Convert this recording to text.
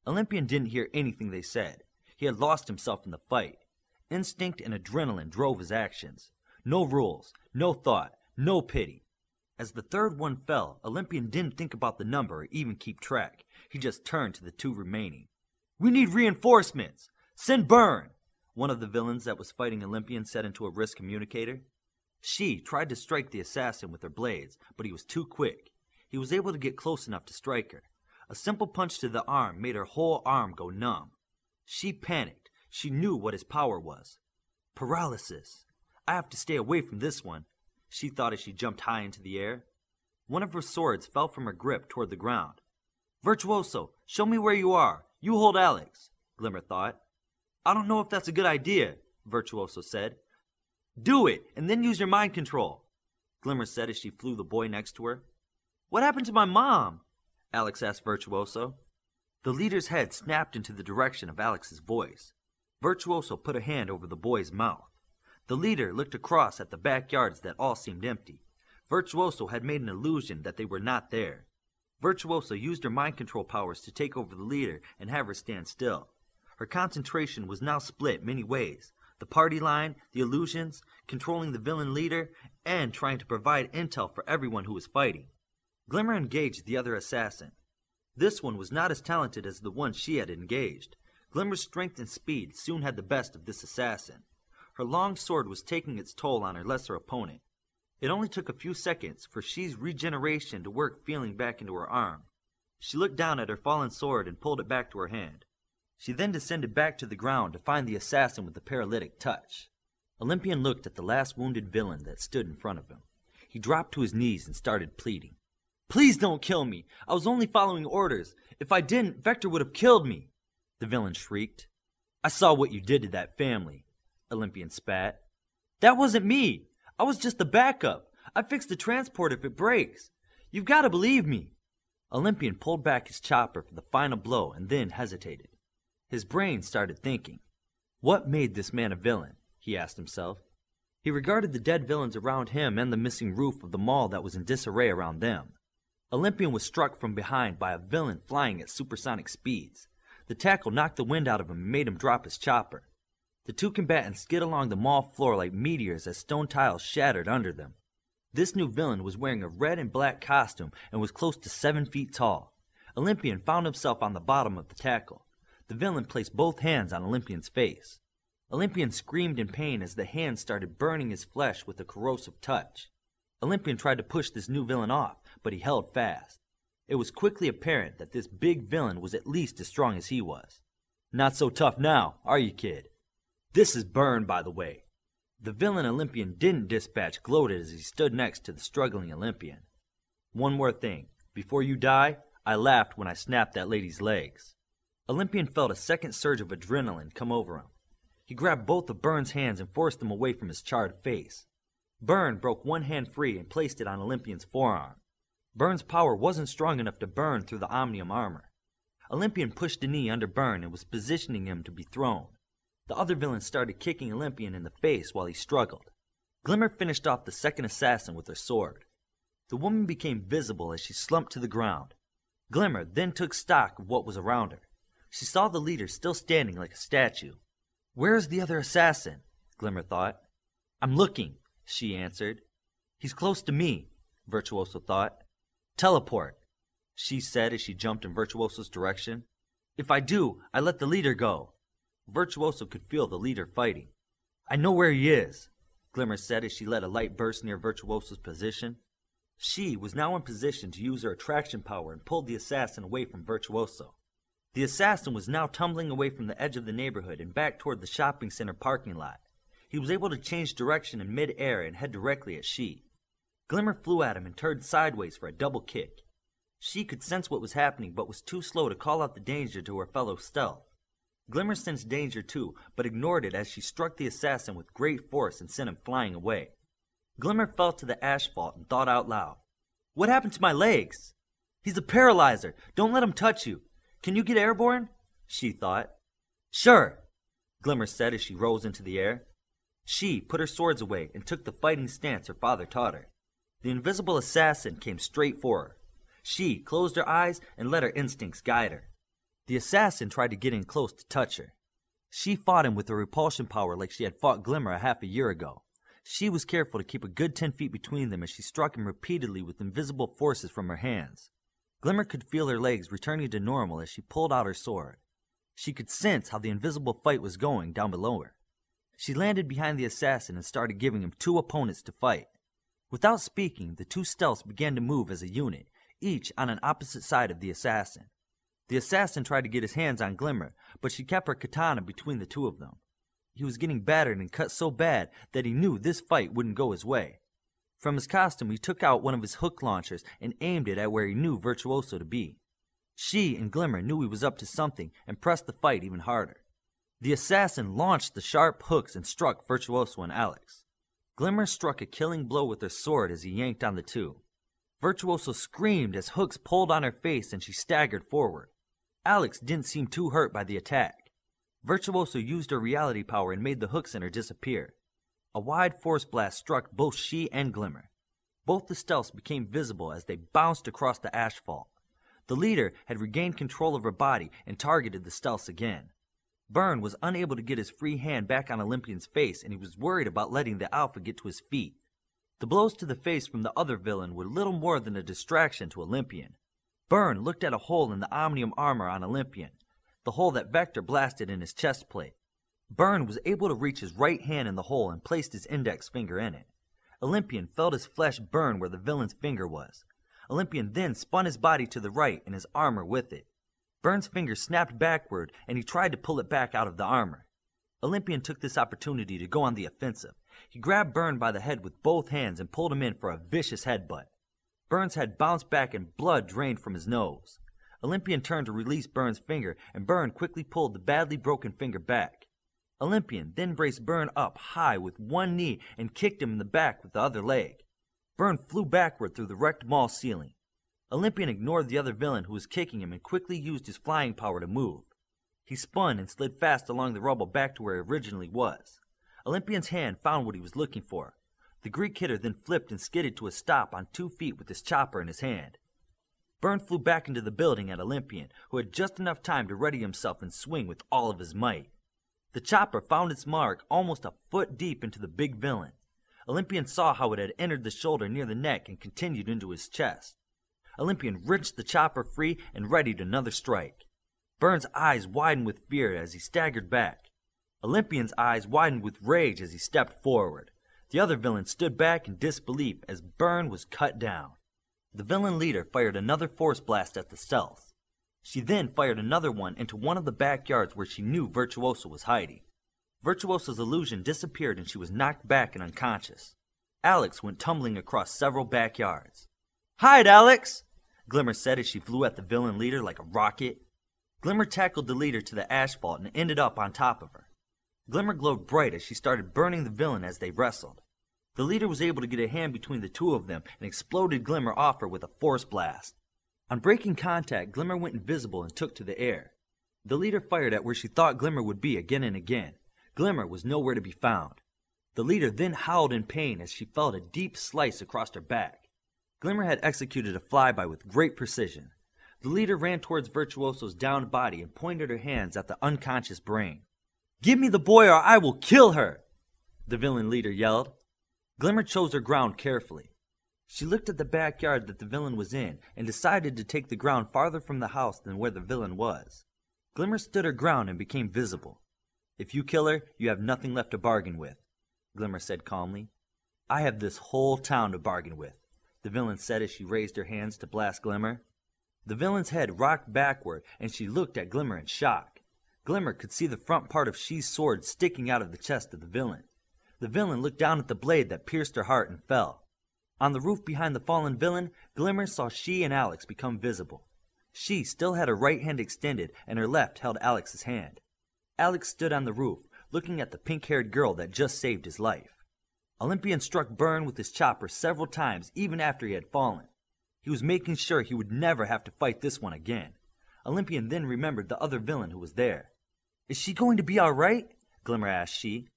Olympian didn't hear anything they said. He had lost himself in the fight. Instinct and adrenaline drove his actions. No rules, no thought, no pity. As the third one fell, Olympian didn't think about the number or even keep track. He just turned to the two remaining. "We need reinforcements! Send Burn!" One of the villains that was fighting Olympian said into a wrist communicator. She tried to strike the assassin with her blades, but he was too quick. He was able to get close enough to strike her. A simple punch to the arm made her whole arm go numb. She panicked. She knew what his power was. Paralysis. I have to stay away from this one, she thought as she jumped high into the air. One of her swords fell from her grip toward the ground. "Virtuoso, show me where you are. You hold Alex," Glimmer thought. "I don't know if that's a good idea," Virtuoso said. "Do it, and then use your mind control," Glimmer said as she flew the boy next to her. "What happened to my mom?" Alex asked Virtuoso. The leader's head snapped into the direction of Alex's voice. Virtuoso put a hand over the boy's mouth. The leader looked across at the backyards that all seemed empty. Virtuoso had made an illusion that they were not there. Virtuoso used her mind control powers to take over the leader and have her stand still. Her concentration was now split many ways. The party line, the illusions, controlling the villain leader, and trying to provide intel for everyone who was fighting. Glimmer engaged the other assassin. This one was not as talented as the one she had engaged. Glimmer's strength and speed soon had the best of this assassin. Her long sword was taking its toll on her lesser opponent. It only took a few seconds for She's regeneration to work feeling back into her arm. She looked down at her fallen sword and pulled it back to her hand. She then descended back to the ground to find the assassin with the paralytic touch. Olympian looked at the last wounded villain that stood in front of him. He dropped to his knees and started pleading. "Please don't kill me. I was only following orders. If I didn't, Vector would have killed me," the villain shrieked. "I saw what you did to that family," Olympian spat. "That wasn't me. I was just the backup. I fix the transport if it breaks. You've got to believe me." Olympian pulled back his chopper for the final blow and then hesitated. His brain started thinking. What made this man a villain? He asked himself. He regarded the dead villains around him and the missing roof of the mall that was in disarray around them. Olympian was struck from behind by a villain flying at supersonic speeds. The tackle knocked the wind out of him and made him drop his chopper. The two combatants skid along the mall floor like meteors as stone tiles shattered under them. This new villain was wearing a red and black costume and was close to 7 feet tall. Olympian found himself on the bottom of the tackle. The villain placed both hands on Olympian's face. Olympian screamed in pain as the hands started burning his flesh with a corrosive touch. Olympian tried to push this new villain off, but he held fast. It was quickly apparent that this big villain was at least as strong as he was. "Not so tough now, are you, kid? This is Burn, by the way." The villain Olympian didn't dispatch gloated as he stood next to the struggling Olympian. "One more thing. Before you die, I laughed when I snapped that lady's legs." Olympian felt a second surge of adrenaline come over him. He grabbed both of Burn's hands and forced them away from his charred face. Burn broke one hand free and placed it on Olympian's forearm. Burn's power wasn't strong enough to burn through the omnium armor. Olympian pushed a knee under Burn and was positioning him to be thrown. The other villain started kicking Olympian in the face while he struggled. Glimmer finished off the second assassin with her sword. The woman became visible as she slumped to the ground. Glimmer then took stock of what was around her. She saw the leader still standing like a statue. "Where is the other assassin?" Glimmer thought. "I'm looking," she answered. "He's close to me," Virtuoso thought. "Teleport," she said as she jumped in Virtuoso's direction. "If I do, I let the leader go." Virtuoso could feel the leader fighting. "I know where he is," Glimmer said as she let a light burst near Virtuoso's position. She was now in position to use her attraction power and pulled the assassin away from Virtuoso. The assassin was now tumbling away from the edge of the neighborhood and back toward the shopping center parking lot. He was able to change direction in mid-air and head directly at She. Glimmer flew at him and turned sideways for a double kick. She could sense what was happening but was too slow to call out the danger to her fellow stealth. Glimmer sensed danger too, but ignored it as she struck the assassin with great force and sent him flying away. Glimmer fell to the asphalt and thought out loud. "What happened to my legs? He's a paralyzer. Don't let him touch you. Can you get airborne?" she thought. "Sure," Glimmer said as she rose into the air. She put her swords away and took the fighting stance her father taught her. The invisible assassin came straight for her. She closed her eyes and let her instincts guide her. The assassin tried to get in close to touch her. She fought him with her repulsion power like she had fought Glimmer a half a year ago. She was careful to keep a good 10 feet between them as she struck him repeatedly with invisible forces from her hands. Glimmer could feel her legs returning to normal as she pulled out her sword. She could sense how the invisible fight was going down below her. She landed behind the assassin and started giving him 2 opponents to fight. Without speaking, the 2 stealths began to move as a unit, each on an opposite side of the assassin. The assassin tried to get his hands on Glimmer, but she kept her katana between the 2 of them. He was getting battered and cut so bad that he knew this fight wouldn't go his way. From his costume, he took out one of his hook launchers and aimed it at where he knew Virtuoso to be. She and Glimmer knew he was up to something and pressed the fight even harder. The assassin launched the sharp hooks and struck Virtuoso and Alex. Glimmer struck a killing blow with her sword as he yanked on the 2. Virtuoso screamed as hooks pulled on her face and she staggered forward. Alex didn't seem too hurt by the attack. Virtuoso used her reality power and made the hooks in her disappear. A wide force blast struck both she and Glimmer. Both the stealths became visible as they bounced across the asphalt. The leader had regained control of her body and targeted the stealths again. Byrne was unable to get his free hand back on Olympian's face, and he was worried about letting the Alpha get to his feet. The blows to the face from the other villain were little more than a distraction to Olympian. Byrne looked at a hole in the omnium armor on Olympian, the hole that Vector blasted in his chest plate. Byrne was able to reach his right hand in the hole and placed his index finger in it. Olympian felt his flesh burn where the villain's finger was. Olympian then spun his body to the right and his armor with it. Byrne's finger snapped backward and he tried to pull it back out of the armor. Olympian took this opportunity to go on the offensive. He grabbed Byrne by the head with both hands and pulled him in for a vicious headbutt. Byrne's head bounced back and blood drained from his nose. Olympian turned to release Byrne's finger and Byrne quickly pulled the badly broken finger back. Olympian then braced Byrne up high with one knee and kicked him in the back with the other leg. Byrne flew backward through the wrecked mall ceiling. Olympian ignored the other villain who was kicking him and quickly used his flying power to move. He spun and slid fast along the rubble back to where he originally was. Olympian's hand found what he was looking for. The Greek hitter then flipped and skidded to a stop on 2 feet with his chopper in his hand. Byrne flew back into the building at Olympian, who had just enough time to ready himself and swing with all of his might. The chopper found its mark almost a foot deep into the big villain. Olympian saw how it had entered the shoulder near the neck and continued into his chest. Olympian wrenched the chopper free and readied another strike. Byrne's eyes widened with fear as he staggered back. Olympian's eyes widened with rage as he stepped forward. The other villain stood back in disbelief as Byrne was cut down. The villain leader fired another force blast at the stealth. She then fired another one into one of the backyards where she knew Virtuoso was hiding. Virtuoso's illusion disappeared and she was knocked back and unconscious. Alex went tumbling across several backyards. "Hide, Alex!" Glimmer said as she flew at the villain leader like a rocket. Glimmer tackled the leader to the asphalt and ended up on top of her. Glimmer glowed bright as she started burning the villain as they wrestled. The leader was able to get a hand between the 2 of them and exploded Glimmer off her with a force blast. On breaking contact, Glimmer went invisible and took to the air. The leader fired at where she thought Glimmer would be again and again. Glimmer was nowhere to be found. The leader then howled in pain as she felt a deep slice across her back. Glimmer had executed a flyby with great precision. The leader ran towards Virtuoso's downed body and pointed her hands at the unconscious brain. "Give me the boy or I will kill her!" the villain leader yelled. Glimmer chose her ground carefully. She looked at the backyard that the villain was in and decided to take the ground farther from the house than where the villain was. Glimmer stood her ground and became visible. "If you kill her, you have nothing left to bargain with," Glimmer said calmly. "I have this whole town to bargain with," the villain said as she raised her hands to blast Glimmer. The villain's head rocked backward and she looked at Glimmer in shock. Glimmer could see the front part of She's sword sticking out of the chest of the villain. The villain looked down at the blade that pierced her heart and fell. On the roof behind the fallen villain, Glimmer saw She and Alex become visible. She still had her right hand extended and her left held Alex's hand. Alex stood on the roof, looking at the pink-haired girl that just saved his life. Olympian struck Byrne with his chopper several times even after he had fallen. He was making sure he would never have to fight this one again. Olympian then remembered the other villain who was there. "Is she going to be all right?" Glimmer asked She.